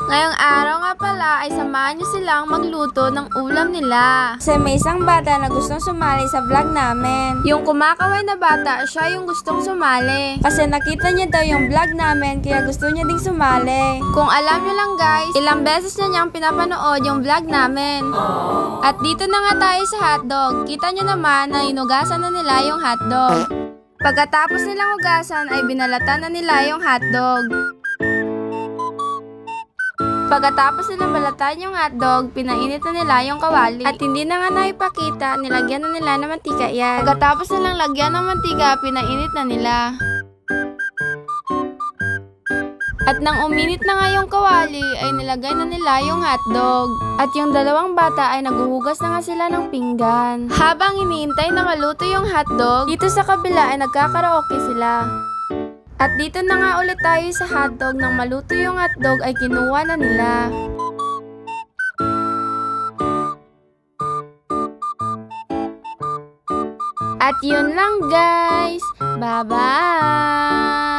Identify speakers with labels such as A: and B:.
A: Ngayong araw nga pala ay samahan niyo silang magluto ng ulam nila. Kasi may isang bata na gustong sumali sa vlog namin. Yung kumakaway na bata, siya yung gustong sumali. Kasi nakita niya daw yung vlog namin kaya gusto niya ding sumali. Kung alam niyo lang guys, ilang beses na niyang pinapanood yung vlog namin. At dito na nga tayo sa hotdog. Kita niyo naman na inugasan na nila yung hotdog. Pagkatapos nilang hugasan ay binalatan na nila yung hotdog. Pagkatapos nilang balatan yung hotdog, pinainit na nila yung kawali. At hindi na nga naipakita, nilagyan na nila ng mantika yan. Pagkatapos nilang lagyan ng mantika, pinainit na nila. At nang uminit na nga yung kawali, ay nilagay na nila yung hotdog. At yung dalawang bata ay naguhugas na nga sila ng pinggan. Habang iniintay na maluto yung hotdog, dito sa kabila ay nagkakaraoke sila. At dito na nga ulit tayo sa hotdog. Nang maluto yung hotdog ay kinuha na nila. At yun lang guys. Bye-bye!